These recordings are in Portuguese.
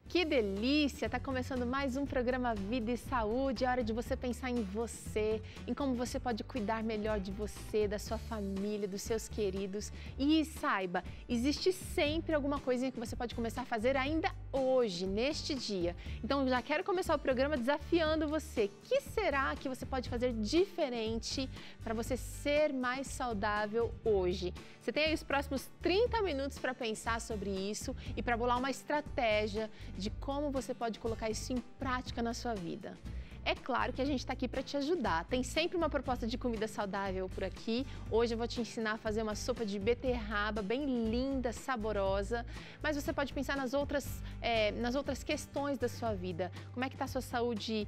Que delícia! Tá começando mais um programa Vida e Saúde. É hora de você pensar em você, em como você pode cuidar melhor de você, da sua família, dos seus queridos. E saiba, existe sempre alguma coisinha que você pode começar a fazer ainda hoje, neste dia. Então, já quero começar o programa desafiando você. O que será que você pode fazer diferente para você ser mais saudável hoje? Você tem aí os próximos 30 minutos para pensar sobre isso e para bolar uma estratégia de como você pode colocar isso em prática na sua vida. É claro que a gente está aqui para te ajudar. Tem sempre uma proposta de comida saudável por aqui. Hoje eu vou te ensinar a fazer uma sopa de beterraba bem linda, saborosa. Mas você pode pensar nas outras questões da sua vida. Como é que está a sua saúde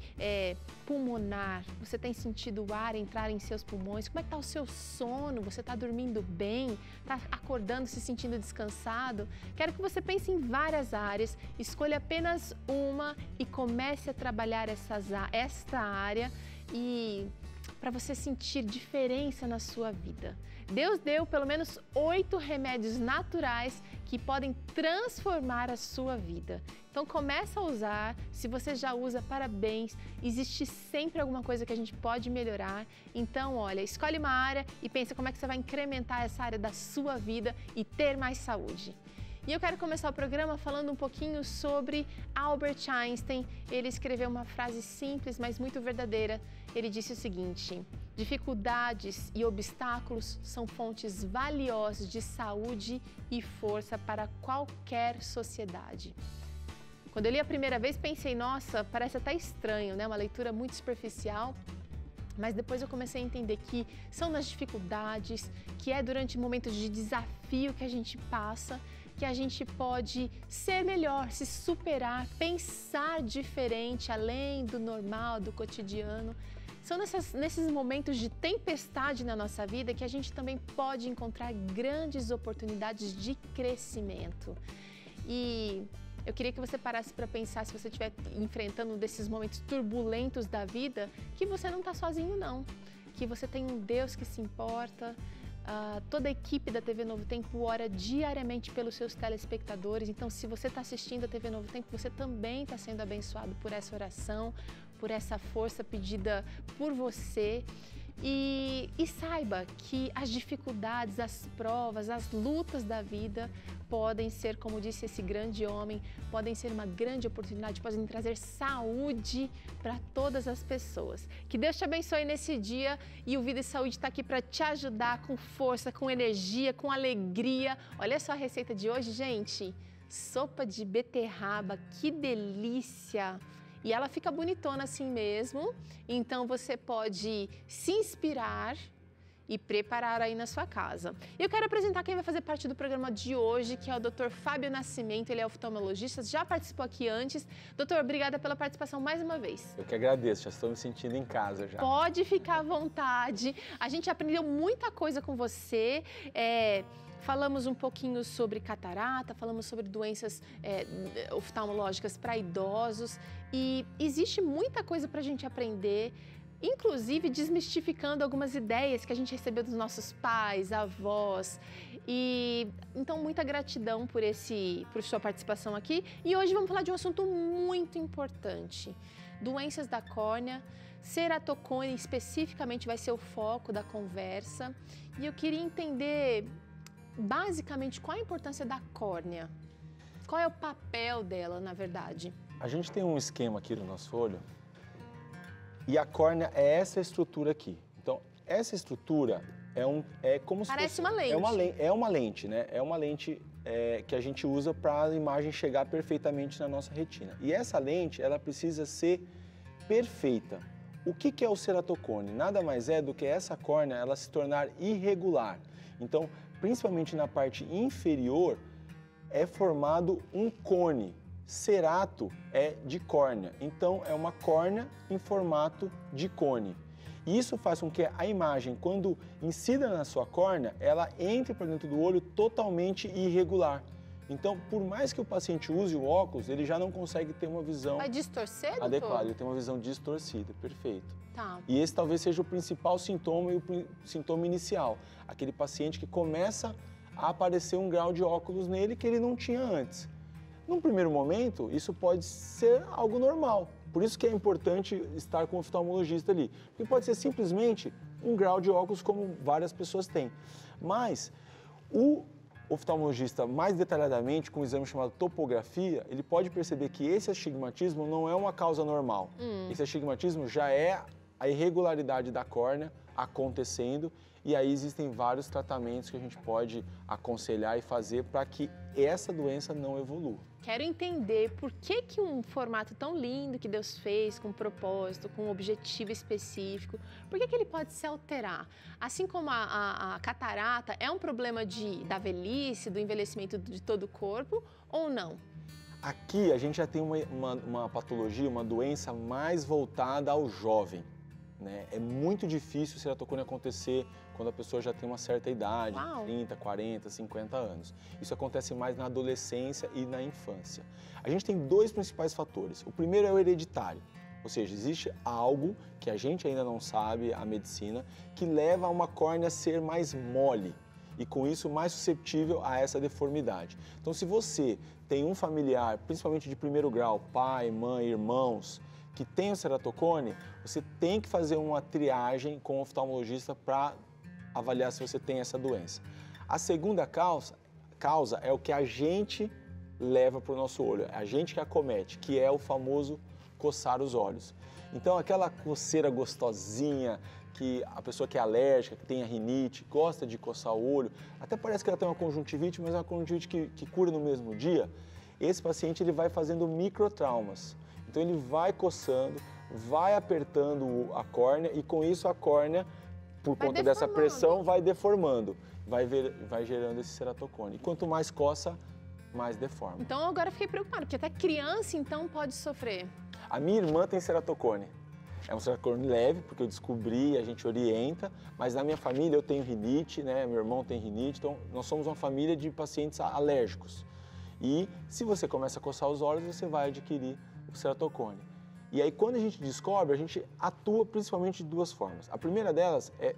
pulmonar? Você tem sentido o ar entrar em seus pulmões? Como é que está o seu sono? Você está dormindo bem? Está acordando, se sentindo descansado? Quero que você pense em várias áreas, escolha apenas uma e comece a trabalhar esta área e para você sentir diferença na sua vida. Deus deu pelo menos 8 remédios naturais que podem transformar a sua vida. Então começa a usar, se você já usa, parabéns, existe sempre alguma coisa que a gente pode melhorar. Então olha, escolhe uma área e pensa como é que você vai incrementar essa área da sua vida e ter mais saúde. E eu quero começar o programa falando um pouquinho sobre Albert Einstein. Ele escreveu uma frase simples, mas muito verdadeira. Ele disse o seguinte: dificuldades e obstáculos são fontes valiosas de saúde e força para qualquer sociedade. Quando eu li a primeira vez, pensei, nossa, parece até estranho, né? Uma leitura muito superficial. Mas depois eu comecei a entender que são nas dificuldades, que é durante momentos de desafio que a gente passa, que a gente pode ser melhor, se superar, pensar diferente, além do normal, do cotidiano. São nesses momentos de tempestade na nossa vida que a gente também pode encontrar grandes oportunidades de crescimento. E eu queria que você parasse para pensar, se você estiver enfrentando um desses momentos turbulentos da vida, que você não está sozinho não, que você tem um Deus que se importa. Toda a equipe da TV Novo Tempo ora diariamente pelos seus telespectadores, então se você está assistindo a TV Novo Tempo, você também está sendo abençoado por essa oração, por essa força pedida por você. E saiba que as dificuldades, as provas, as lutas da vida podem ser, como disse esse grande homem, podem ser uma grande oportunidade, podem trazer saúde para todas as pessoas. Que Deus te abençoe nesse dia e o Vida e Saúde está aqui para te ajudar com força, com energia, com alegria. Olha só a receita de hoje, gente. Sopa de beterraba, que delícia! E ela fica bonitona assim mesmo, então você pode se inspirar e preparar aí na sua casa. Eu quero apresentar quem vai fazer parte do programa de hoje, que é o Dr. Fábio Nascimento, ele é oftalmologista, já participou aqui antes. Doutor, obrigada pela participação mais uma vez. Eu que agradeço, já estou me sentindo em casa já. Pode ficar à vontade, a gente aprendeu muita coisa com você. Falamos um pouquinho sobre catarata, falamos sobre doenças oftalmológicas para idosos e existe muita coisa para a gente aprender, inclusive desmistificando algumas ideias que a gente recebeu dos nossos pais, avós. E então muita gratidão por sua participação aqui. E hoje vamos falar de um assunto muito importante: doenças da córnea. Ceratocone especificamente vai ser o foco da conversa. E eu queria entender basicamente qual a importância da córnea. Qual é o papel dela, na verdade? A gente tem um esquema aqui no nosso olho e a córnea é essa estrutura aqui. Então, essa estrutura é como se parece fosse uma lente. É uma lente, né? É uma lente que a gente usa para a imagem chegar perfeitamente na nossa retina. E essa lente, ela precisa ser perfeita. O que é o ceratocone? Nada mais é do que essa córnea ela se tornar irregular. Então, principalmente na parte inferior, é formado um cone. Cerato é de córnea, então é uma córnea em formato de cone. E isso faz com que a imagem, quando incida na sua córnea, ela entre para dentro do olho totalmente irregular. Então, por mais que o paciente use o óculos, ele já não consegue ter uma visão vai distorcer, doutor? adequada, ele tem uma visão distorcida, perfeito. Tá. E esse talvez seja o principal sintoma e o sintoma inicial. Aquele paciente que começa a aparecer um grau de óculos nele que ele não tinha antes. Num primeiro momento, isso pode ser algo normal. Por isso que é importante estar com o oftalmologista ali. Porque pode ser simplesmente um grau de óculos como várias pessoas têm. Mas o oftalmologista, mais detalhadamente, com um exame chamado topografia, ele pode perceber que esse astigmatismo não é uma causa normal. Esse astigmatismo já é a irregularidade da córnea acontecendo, e aí existem vários tratamentos que a gente pode aconselhar e fazer para que essa doença não evolua. Quero entender por que um formato tão lindo que Deus fez, com propósito, com um objetivo específico, por que ele pode se alterar? Assim como a catarata é um problema da velhice, do envelhecimento de todo o corpo, ou não? Aqui a gente já tem uma patologia, uma doença mais voltada ao jovem, né? É muito difícil o ceratocone acontecer quando a pessoa já tem uma certa idade, 30, 40, 50 anos. Isso acontece mais na adolescência e na infância. A gente tem dois principais fatores. O primeiro é o hereditário, ou seja, existe algo que a gente ainda não sabe, a medicina, que leva a uma córnea a ser mais mole e com isso mais susceptível a essa deformidade. Então, se você tem um familiar, principalmente de primeiro grau, pai, mãe, irmãos, que tem o ceratocone, você tem que fazer uma triagem com o oftalmologista para avaliar se você tem essa doença. A segunda causa é o que a gente leva para o nosso olho, a gente que acomete, que é o famoso coçar os olhos. Então, aquela coceira gostosinha, que a pessoa que é alérgica, que tem a rinite, gosta de coçar o olho, até parece que ela tem uma conjuntivite, mas é uma conjuntivite que cura no mesmo dia, esse paciente ele vai fazendo microtraumas. Então ele vai coçando, vai apertando a córnea e com isso a córnea, por conta dessa pressão, vai deformando, vai gerando esse ceratocone. E quanto mais coça, mais deforma. Então agora eu fiquei preocupada, porque até criança então pode sofrer. A minha irmã tem ceratocone. É um ceratocone leve, porque eu descobri, a gente orienta, mas na minha família eu tenho rinite, né? Meu irmão tem rinite, então nós somos uma família de pacientes alérgicos. E se você começa a coçar os olhos, você vai adquirir o ceratocone. E aí, quando a gente descobre, a gente atua principalmente de duas formas. A primeira delas é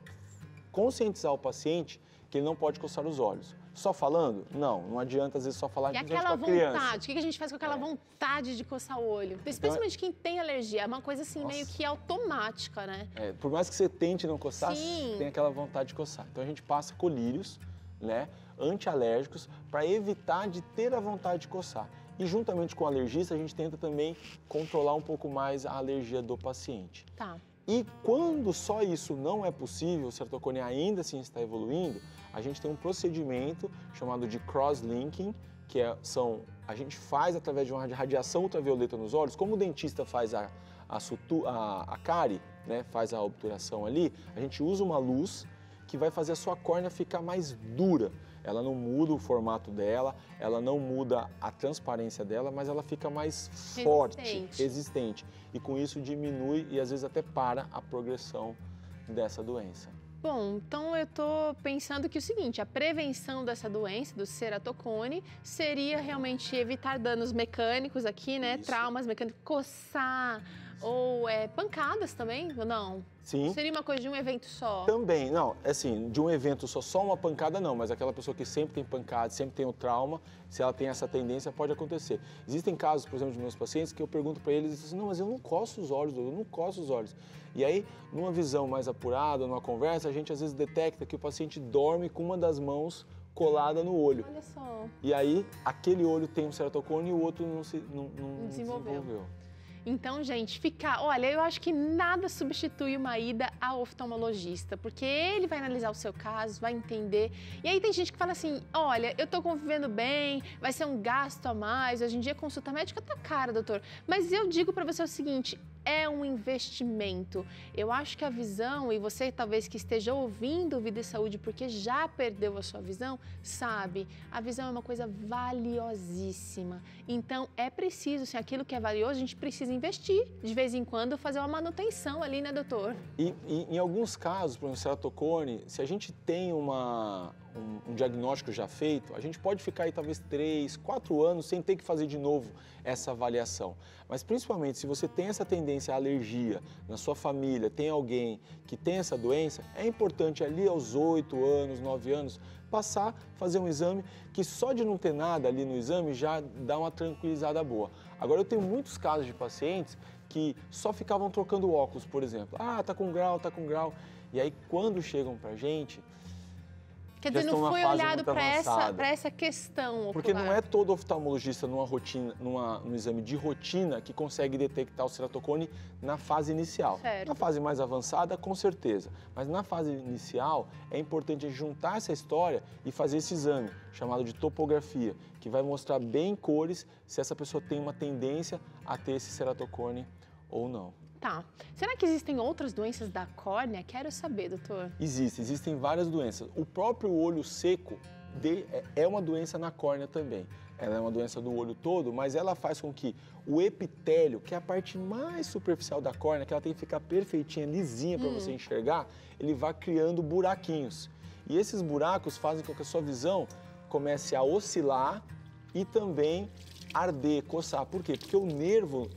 conscientizar o paciente que ele não pode coçar os olhos. Só falando? Não adianta às vezes só falar. E aquela vontade, o que a gente faz com aquela vontade de coçar o olho? Especialmente quem tem alergia, é uma coisa assim meio que automática, né? Por mais que você tente não coçar, Sim. tem aquela vontade de coçar. Então a gente passa colírios, né, antialérgicos, para evitar de ter a vontade de coçar. E juntamente com o alergista, a gente tenta também controlar um pouco mais a alergia do paciente. Tá. E quando só isso não é possível, o ceratocone ainda assim está evoluindo, a gente tem um procedimento chamado de cross-linking, que a gente faz através de uma radiação ultravioleta nos olhos, como o dentista faz a cárie, né, faz a obturação ali, a gente usa uma luz que vai fazer a sua córnea ficar mais dura. Ela não muda o formato dela, ela não muda a transparência dela, mas ela fica mais forte, resistente. E com isso diminui e às vezes até para a progressão dessa doença. Bom, então eu tô pensando que o seguinte, a prevenção dessa doença, do ceratocone, seria realmente evitar danos mecânicos aqui, né? Isso. Traumas mecânicos, coçar, ou pancadas também, ou não? Sim. Seria uma coisa de um evento só? Também, não, assim, de um evento só uma pancada não, mas aquela pessoa que sempre tem pancada, sempre tem o trauma, se ela tem essa tendência, pode acontecer. Existem casos, por exemplo, de meus pacientes que eu pergunto para eles, assim, não, mas eu não coço os olhos, eu não coço os olhos. E aí, numa visão mais apurada, numa conversa, a gente às vezes detecta que o paciente dorme com uma das mãos colada no olho. Olha só. E aí, aquele olho tem um ceratocone e o outro não desenvolveu. Então, gente, olha, eu acho que nada substitui uma ida ao oftalmologista, porque ele vai analisar o seu caso, vai entender. E aí tem gente que fala assim, olha, eu tô convivendo bem, vai ser um gasto a mais, hoje em dia consulta médica tá cara, doutor. Mas eu digo para você o seguinte, é um investimento. Eu acho que a visão, e você talvez que esteja ouvindo o Vida e Saúde porque já perdeu a sua visão, sabe, a visão é uma coisa valiosíssima. Então, é preciso, se aquilo que é valioso, a gente precisa investir, de vez em quando, fazer uma manutenção ali, né, doutor? E em alguns casos, por exemplo, ceratocone, se a gente tem um diagnóstico já feito, a gente pode ficar aí talvez 3, 4 anos sem ter que fazer de novo essa avaliação. Mas principalmente se você tem essa tendência à alergia, na sua família tem alguém que tem essa doença, é importante ali aos 8 anos, 9 anos, passar, fazer um exame, que só de não ter nada ali no exame já dá uma tranquilizada boa. Agora, eu tenho muitos casos de pacientes que só ficavam trocando óculos, por exemplo. Ah, tá com grau, tá com grau. E aí, quando chegam pra gente, quer dizer, não foi olhado para essa questão ocular. Porque não é todo oftalmologista num exame de rotina que consegue detectar o ceratocone na fase inicial. Certo. Na fase mais avançada, com certeza. Mas na fase inicial, é importante juntar essa história e fazer esse exame, chamado de topografia, que vai mostrar bem em cores se essa pessoa tem uma tendência a ter esse ceratocone ou não. Tá. Será que existem outras doenças da córnea? Quero saber, doutor. Existem várias doenças. O próprio olho seco é uma doença na córnea também. Ela é uma doença do olho todo, mas ela faz com que o epitélio, que é a parte mais superficial da córnea, que ela tem que ficar perfeitinha, lisinha para você enxergar, ele vai criando buraquinhos. E esses buracos fazem com que a sua visão comece a oscilar e também arder, coçar. Por quê? Porque o nervo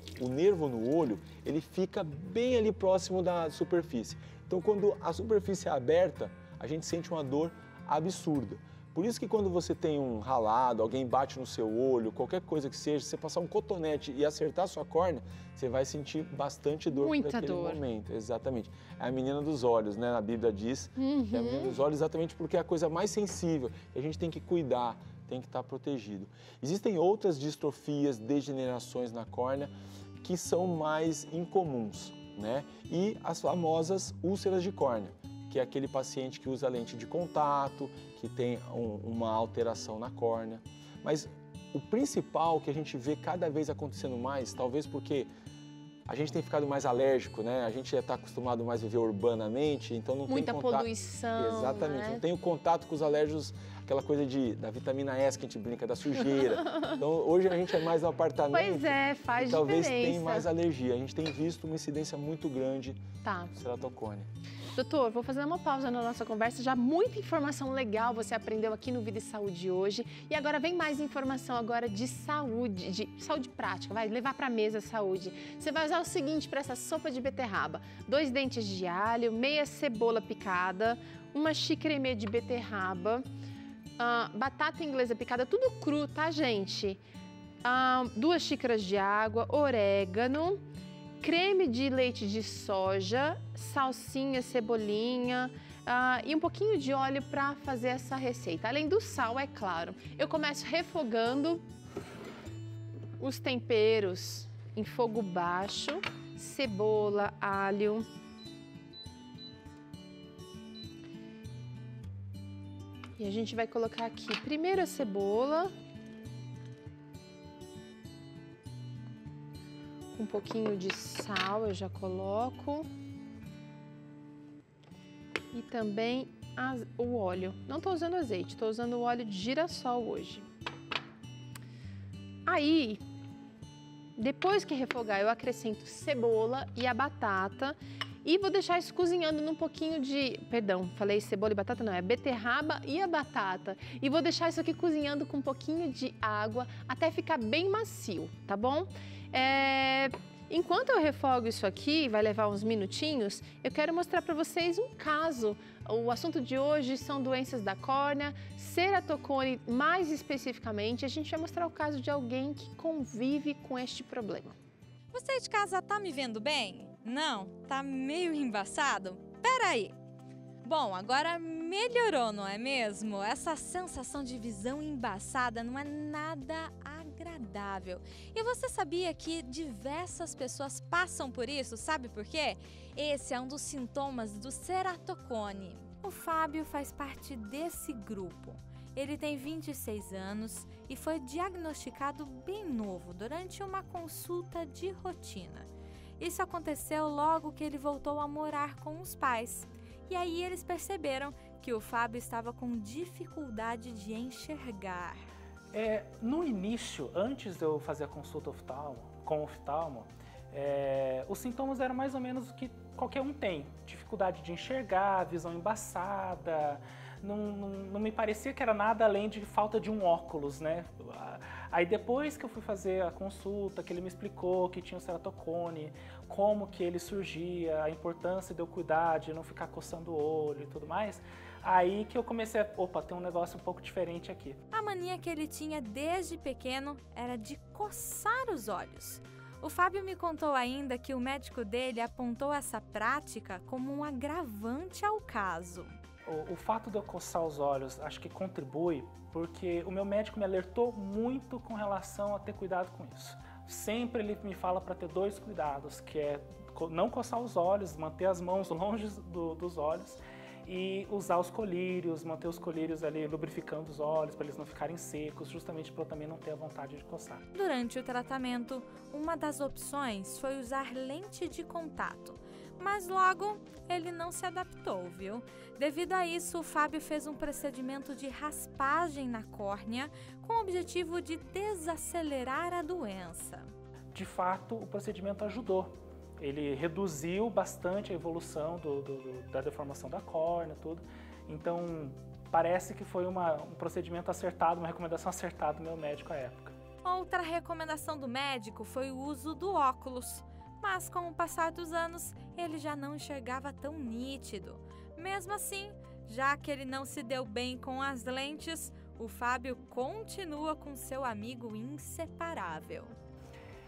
no olho, ele fica bem ali próximo da superfície. Então, quando a superfície é aberta, a gente sente uma dor absurda. Por isso que quando você tem um ralado, alguém bate no seu olho, qualquer coisa que seja, você passar um cotonete e acertar a sua córnea, você vai sentir bastante dor naquele momento. Exatamente. É a menina dos olhos, né? A Bíblia diz que é a menina dos olhos exatamente porque é a coisa mais sensível e a gente tem que cuidar, tem que estar protegido. Existem outras distrofias, degenerações na córnea que são mais incomuns, né? E as famosas úlceras de córnea, que é aquele paciente que usa lente de contato, que tem uma alteração na córnea. Mas o principal que a gente vê cada vez acontecendo mais, talvez porque a gente tem ficado mais alérgico, né? A gente já está acostumado mais a viver urbanamente, então não tem contato. Muita poluição, exatamente, né? Não tem o contato com os alérgicos, aquela coisa da vitamina S que a gente brinca, da sujeira. Então, hoje a gente é mais no apartamento. Pois é, faz diferença. Talvez tenha mais alergia. A gente tem visto uma incidência muito grande do ceratocone. Doutor, vou fazer uma pausa na nossa conversa. Já muita informação legal você aprendeu aqui no Vida e Saúde hoje. E agora vem mais informação agora de saúde prática. Vai levar para a mesa a saúde. Você vai usar o seguinte para essa sopa de beterraba: 2 dentes de alho, meia cebola picada, 1 xícara e meia de beterraba, batata inglesa picada, tudo cru, tá, gente? 2 xícaras de água, orégano, creme de leite de soja, salsinha, cebolinha e um pouquinho de óleo para fazer essa receita. Além do sal, é claro. Eu começo refogando os temperos em fogo baixo, cebola, alho. E a gente vai colocar aqui primeiro a cebola. Um pouquinho de sal eu já coloco. E também o óleo. Não estou usando azeite, estou usando o óleo de girassol hoje. Aí, depois que refogar, eu acrescento cebola e a batata. E vou deixar isso cozinhando num pouquinho de... Perdão, falei cebola e batata? Não, é beterraba e a batata. E vou deixar isso aqui cozinhando com um pouquinho de água até ficar bem macio, tá bom? Enquanto eu refogo isso aqui, vai levar uns minutinhos, eu quero mostrar para vocês um caso. O assunto de hoje são doenças da córnea, ceratocone mais especificamente. A gente vai mostrar o caso de alguém que convive com este problema. Você de casa tá me vendo bem? Não? Tá meio embaçado? Peraí! Bom, agora melhorou, não é mesmo? Essa sensação de visão embaçada não é nada agradável. E você sabia que diversas pessoas passam por isso? Sabe por quê? Esse é um dos sintomas do ceratocone. O Fábio faz parte desse grupo. Ele tem 26 anos e foi diagnosticado bem novo durante uma consulta de rotina. Isso aconteceu logo que ele voltou a morar com os pais. E aí eles perceberam que o Fábio estava com dificuldade de enxergar. No início, antes de eu fazer a consulta com o oftalmo, os sintomas eram mais ou menos o que qualquer um tem. Dificuldade de enxergar, visão embaçada. Não me parecia que era nada além de falta de um óculos, né? Aí depois que eu fui fazer a consulta, que ele me explicou que tinha o ceratocone, como que ele surgia, a importância de eu cuidar, de não ficar coçando o olho e tudo mais, Aí que eu comecei a, opa, tem um negócio um pouco diferente aqui. A mania que ele tinha desde pequeno era de coçar os olhos. O Fábio me contou ainda que o médico dele apontou essa prática como um agravante ao caso. O fato de eu coçar os olhos acho que contribui porque o meu médico me alertou muito com relação a ter cuidado com isso. Sempre ele me fala para ter 2 cuidados, que é não coçar os olhos, manter as mãos longe dos olhos e usar os colírios, manter os colírios ali lubrificando os olhos para eles não ficarem secos, justamente para eu também não ter a vontade de coçar. Durante o tratamento, uma das opções foi usar lente de contato, mas logo ele não se adaptou, viu? Devido a isso, o Fábio fez um procedimento de raspagem na córnea com o objetivo de desacelerar a doença. De fato, o procedimento ajudou. Ele reduziu bastante a evolução da deformação da córnea, tudo. Então, parece que foi um procedimento acertado, uma recomendação acertada do meu médico à época. Outra recomendação do médico foi o uso do óculos, mas com o passar dos anos, ele já não enxergava tão nítido. Mesmo assim, já que ele não se deu bem com as lentes, o Fábio continua com seu amigo inseparável.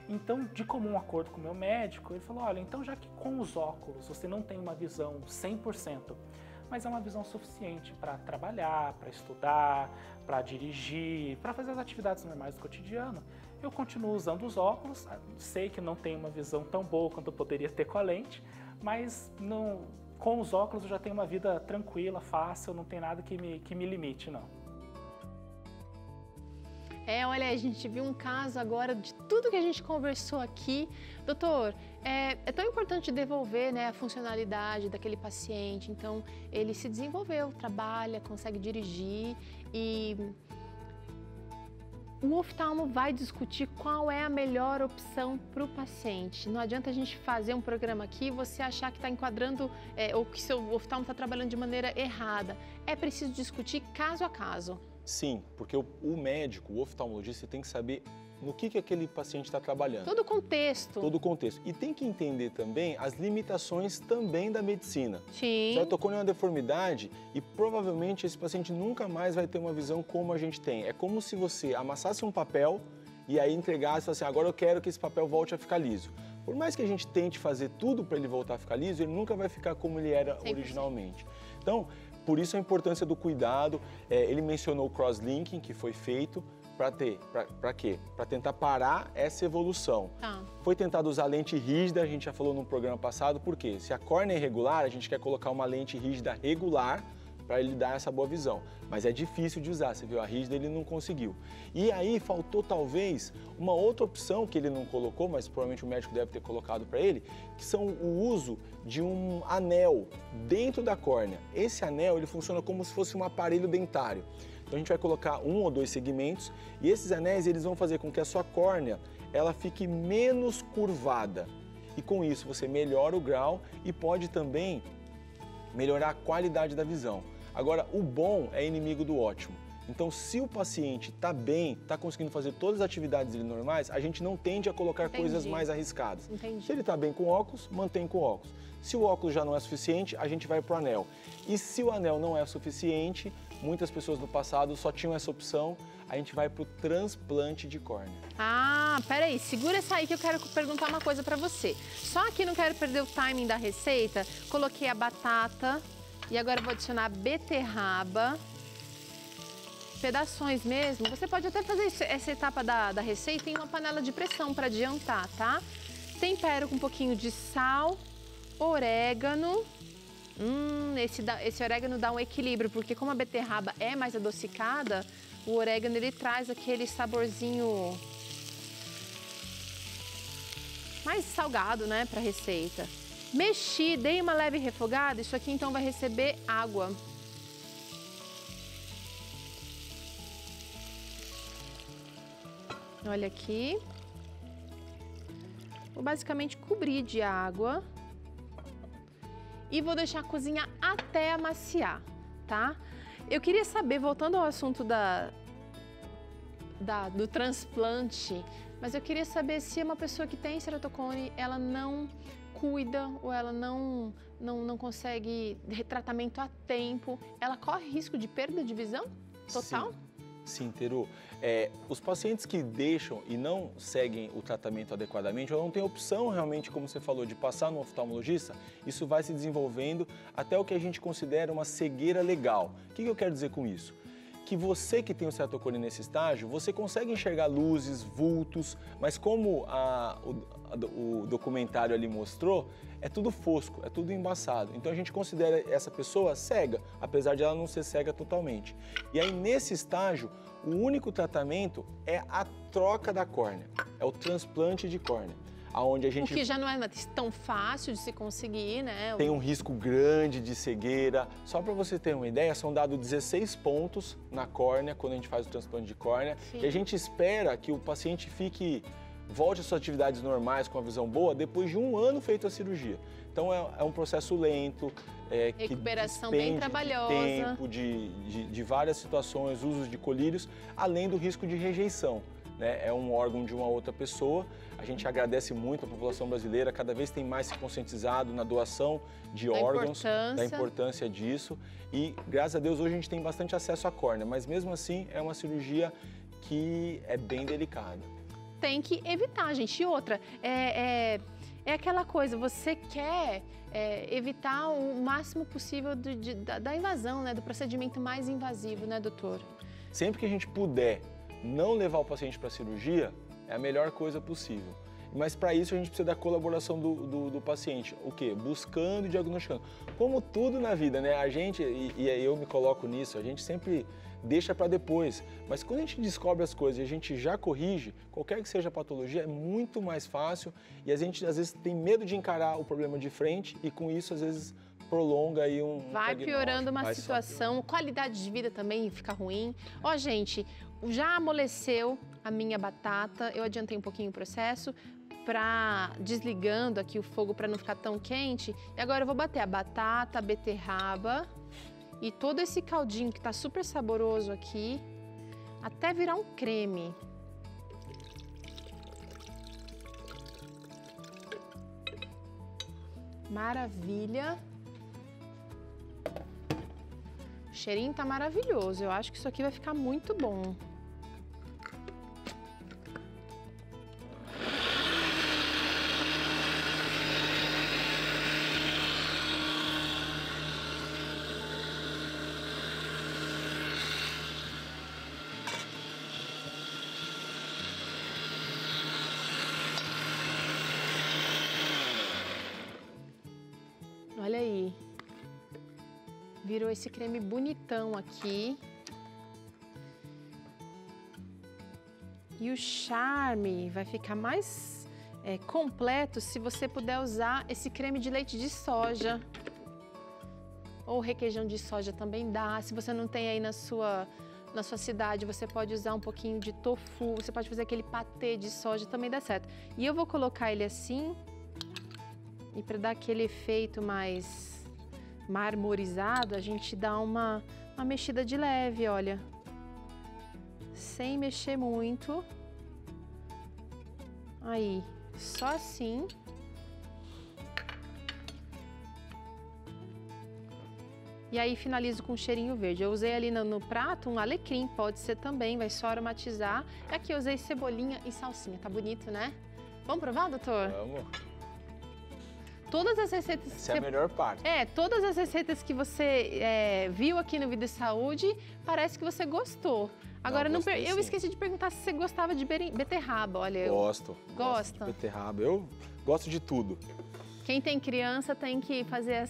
Então, de comum acordo com o meu médico, ele falou, olha, então já que com os óculos você não tem uma visão 100%, mas é uma visão suficiente para trabalhar, para estudar, para dirigir, para fazer as atividades normais do cotidiano, eu continuo usando os óculos, sei que não tenho uma visão tão boa quanto eu poderia ter com a lente, mas com os óculos eu já tenho uma vida tranquila, fácil, não tem nada que me limite, não. Olha, a gente viu um caso agora de tudo que a gente conversou aqui. Doutor, é tão importante devolver, né, a funcionalidade daquele paciente. Então, ele se desenvolveu, trabalha, consegue dirigir e o oftalmo vai discutir qual é a melhor opção para o paciente. Não adianta a gente fazer um programa aqui e você achar que está enquadrando ou que seu oftalmo está trabalhando de maneira errada. É preciso discutir caso a caso. Sim, porque o médico, o oftalmologista, tem que saber no que aquele paciente está trabalhando. Todo o contexto. Todo o contexto. E tem que entender também as limitações também da medicina. Sim. Ceratocone é uma deformidade e provavelmente esse paciente nunca mais vai ter uma visão como a gente tem. É como se você amassasse um papel e aí entregasse e falasse assim, agora eu quero que esse papel volte a ficar liso. Por mais que a gente tente fazer tudo para ele voltar a ficar liso, ele nunca vai ficar como ele era 100%. Originalmente. Então, por isso a importância do cuidado. Ele mencionou o crosslinking que foi feito para quê? Para tentar parar essa evolução. Tá. Foi tentado usar lente rígida, a gente já falou no programa passado, por quê? Se a córnea é irregular, a gente quer colocar uma lente rígida regular para ele dar essa boa visão. Mas é difícil de usar, você viu, a rígida ele não conseguiu. E aí faltou talvez uma outra opção que ele não colocou, mas provavelmente o médico deve ter colocado para ele, que são o uso de um anel dentro da córnea. Esse anel ele funciona como se fosse um aparelho dentário. Então a gente vai colocar 1 ou 2 segmentos e esses anéis eles vão fazer com que a sua córnea ela fique menos curvada. E com isso você melhora o grau e pode também melhorar a qualidade da visão. Agora, o bom é inimigo do ótimo. Então, se o paciente está bem, está conseguindo fazer todas as atividades dele normais, a gente não tende a colocar coisas mais arriscadas. Entendi. Se ele está bem com óculos, mantém com óculos. Se o óculos já não é suficiente, a gente vai para o anel. E se o anel não é suficiente, muitas pessoas no passado só tinham essa opção, a gente vai para o transplante de córnea. Ah, peraí, segura essa aí que eu quero perguntar uma coisa para você. Só que não quero perder o timing da receita, coloquei a batata e agora vou adicionar beterraba. Pedaços mesmo, você pode até fazer essa etapa da receita em uma panela de pressão para adiantar, tá? Tempero com um pouquinho de sal, orégano. Esse orégano dá um equilíbrio, porque como a beterraba é mais adocicada, o orégano ele traz aquele saborzinho mais salgado, né, para a receita. Mexi, dei uma leve refogada, isso aqui então vai receber água. Olha aqui. Vou basicamente cobrir de água e vou deixar cozinhar até amaciar, tá? Eu queria saber, voltando ao assunto do transplante, mas eu queria saber se uma pessoa que tem ceratocone, ela não cuida ou ela não consegue tratamento a tempo, ela corre risco de perda de visão total? Sim, Teru. Os pacientes que deixam e não seguem o tratamento adequadamente, ou não tem opção realmente, como você falou, de passar no oftalmologista, isso vai se desenvolvendo até o que a gente considera uma cegueira legal. O que eu quero dizer com isso? Que você que tem o ceratocone nesse estágio, você consegue enxergar luzes, vultos, mas como o documentário ali mostrou, é tudo fosco, é tudo embaçado. Então a gente considera essa pessoa cega, apesar de ela não ser cega totalmente. E aí nesse estágio, o único tratamento é a troca da córnea, é o transplante de córnea. Aonde a gente... O que já não é tão fácil de se conseguir, né? Tem um risco grande de cegueira. Só para você ter uma ideia, são dados 16 pontos na córnea quando a gente faz o transplante de córnea. Sim. E a gente espera que o paciente volte às suas atividades normais com a visão boa depois de 1 ano feito a cirurgia. Então é um processo lento, recuperação que bem trabalhosa, tempo, de várias situações, usos de colírios, além do risco de rejeição. Né? É um órgão de uma outra pessoa. A gente agradece muito a população brasileira, cada vez tem mais se conscientizado na doação de órgãos, da importância disso. E, graças a Deus, hoje a gente tem bastante acesso à córnea, mas mesmo assim é uma cirurgia que é bem delicada. Tem que evitar, gente. E outra, é aquela coisa, você quer evitar o máximo possível da invasão, né? Do procedimento mais invasivo, né, doutor? Sempre que a gente puder não levar o paciente para a cirurgia, é a melhor coisa possível. Mas para isso a gente precisa da colaboração do paciente. O quê? Buscando e diagnosticando. Como tudo na vida, né? A gente, e eu me coloco nisso, a gente sempre deixa para depois. Mas quando a gente descobre as coisas e a gente já corrige, qualquer que seja a patologia, é muito mais fácil. E a gente às vezes tem medo de encarar o problema de frente e com isso às vezes prolonga aí vai piorando uma situação, qualidade de vida também fica ruim. Ó, gente, já amoleceu a minha batata, eu adiantei um pouquinho o processo desligando aqui o fogo para não ficar tão quente. E agora eu vou bater a batata, a beterraba e todo esse caldinho que tá super saboroso aqui, até virar um creme. Maravilha. O cheirinho tá maravilhoso. Eu acho que isso aqui vai ficar muito bom. Olha aí. Virou esse creme bonitão aqui. E o charme vai ficar mais completo se você puder usar esse creme de leite de soja. Ou requeijão de soja também dá. Se você não tem aí na sua cidade, você pode usar um pouquinho de tofu. Você pode fazer aquele patê de soja, também dá certo. E eu vou colocar ele assim. E para dar aquele efeito mais marmorizado, a gente dá uma mexida de leve, olha. Sem mexer muito. Aí, só assim. E aí finalizo com um cheirinho verde. Eu usei ali no prato um alecrim, pode ser também, vai só aromatizar. E aqui eu usei cebolinha e salsinha, tá bonito, né? Vamos provar, doutor? Vamos. Todas as receitas... Essa é a melhor parte. Todas as receitas que você viu aqui no Vida e Saúde, parece que você gostou. Agora, eu esqueci de perguntar se você gostava de beterraba, olha. Gosto. Gosta? Gosto de beterraba. Eu gosto de tudo. Quem tem criança tem que fazer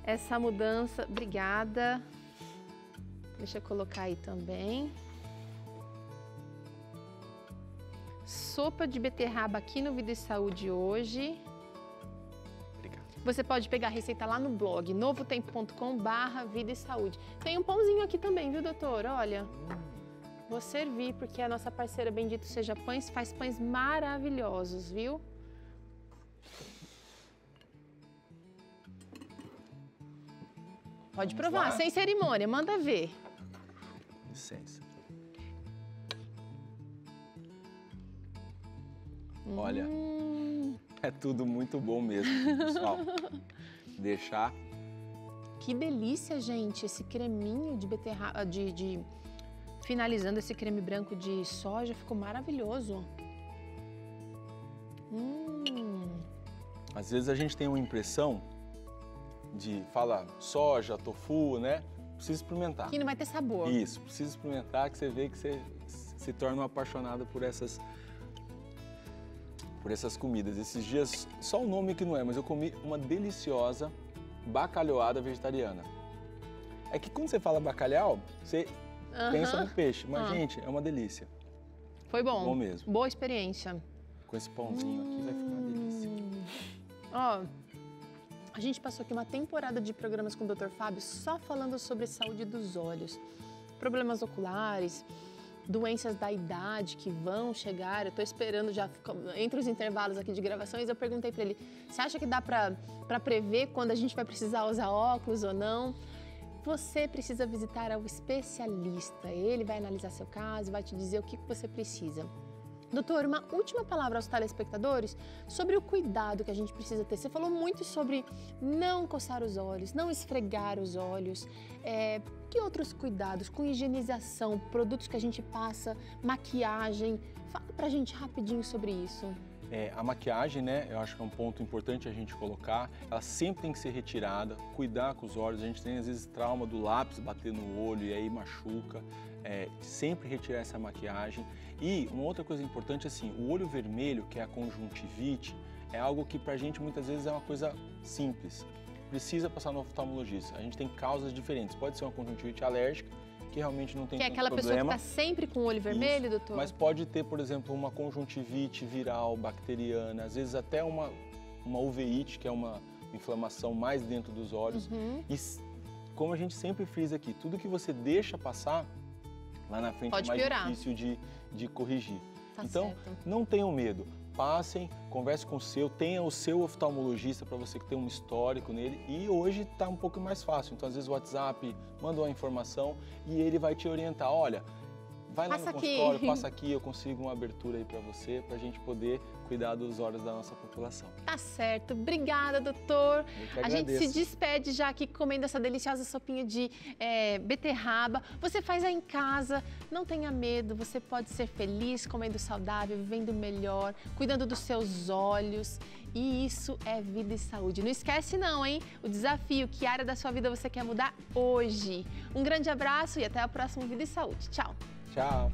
essa mudança. Obrigada. Deixa eu colocar aí também. Sopa de beterraba aqui no Vida e Saúde hoje. Você pode pegar a receita lá no blog, novotempo.com/vida e saúde. Tem um pãozinho aqui também, viu, doutor? Olha, vou servir, porque a nossa parceira Bendito Seja Pães faz pães maravilhosos, viu? Pode provar, sem cerimônia, manda ver. Licença. Olha, É tudo muito bom mesmo, pessoal. Deixar. Que delícia, gente, esse creminho de beterraba, finalizando esse creme branco de soja, ficou maravilhoso. Às vezes a gente tem uma impressão de fala soja, tofu, né? Precisa experimentar. Que não vai ter sabor. Isso, precisa experimentar que você vê que você se torna um apaixonado por essas comidas. Esses dias, só o nome que não é, mas eu comi uma deliciosa bacalhoada vegetariana. É que quando você fala bacalhau, você pensa no peixe, mas gente, é uma delícia. Foi bom. Bom mesmo. Boa experiência. Com esse pãozinho aqui vai ficar uma delícia. Ó, a gente passou aqui uma temporada de programas com o Dr. Fábio só falando sobre saúde dos olhos, problemas oculares, doenças da idade que vão chegar. Eu estou esperando já, entre os intervalos aqui de gravações, eu perguntei para ele, você acha que dá para prever quando a gente vai precisar usar óculos ou não? Você precisa visitar o especialista, ele vai analisar seu caso, vai te dizer o que você precisa. Doutor, uma última palavra aos telespectadores sobre o cuidado que a gente precisa ter. Você falou muito sobre não coçar os olhos, não esfregar os olhos. Que outros cuidados com higienização, produtos que a gente passa, maquiagem? Fala pra gente rapidinho sobre isso. A maquiagem, né, eu acho que é um ponto importante a gente colocar. Ela sempre tem que ser retirada, cuidar com os olhos. A gente tem às vezes trauma do lápis bater no olho e aí machuca. Sempre retirar essa maquiagem. E uma outra coisa importante, assim, o olho vermelho, que é a conjuntivite, é algo que pra gente muitas vezes é uma coisa simples. Precisa passar no oftalmologista. A gente tem causas diferentes. Pode ser uma conjuntivite alérgica, que realmente não tem tanto problema. Que é aquela pessoa que está sempre com o olho vermelho, doutor? Mas pode ter, por exemplo, uma conjuntivite viral, bacteriana, às vezes até uma uveíte, que é uma inflamação mais dentro dos olhos. E como a gente sempre frisa aqui, tudo que você deixa passar, lá na frente pode é mais piorar. difícil de corrigir. Tá então, certo. Não tenham medo. Passem, converse com tenha o seu oftalmologista para você que tem um histórico nele. E hoje está um pouco mais fácil. Então, às vezes, o WhatsApp manda uma informação e ele vai te orientar. Olha, vai lá no consultório, passa aqui, eu consigo uma abertura aí para você, para a gente poder cuidar dos olhos da nossa população. Tá certo. Obrigada, doutor. Eu que a agradeço. gente se despede já aqui comendo essa deliciosa sopinha de beterraba. Você faz aí em casa, não tenha medo, você pode ser feliz comendo saudável, vivendo melhor, cuidando dos seus olhos. E isso é vida e saúde. Não esquece não, hein? O desafio, que área da sua vida você quer mudar hoje. Um grande abraço e até o próximo Vida e Saúde. Tchau. Tchau.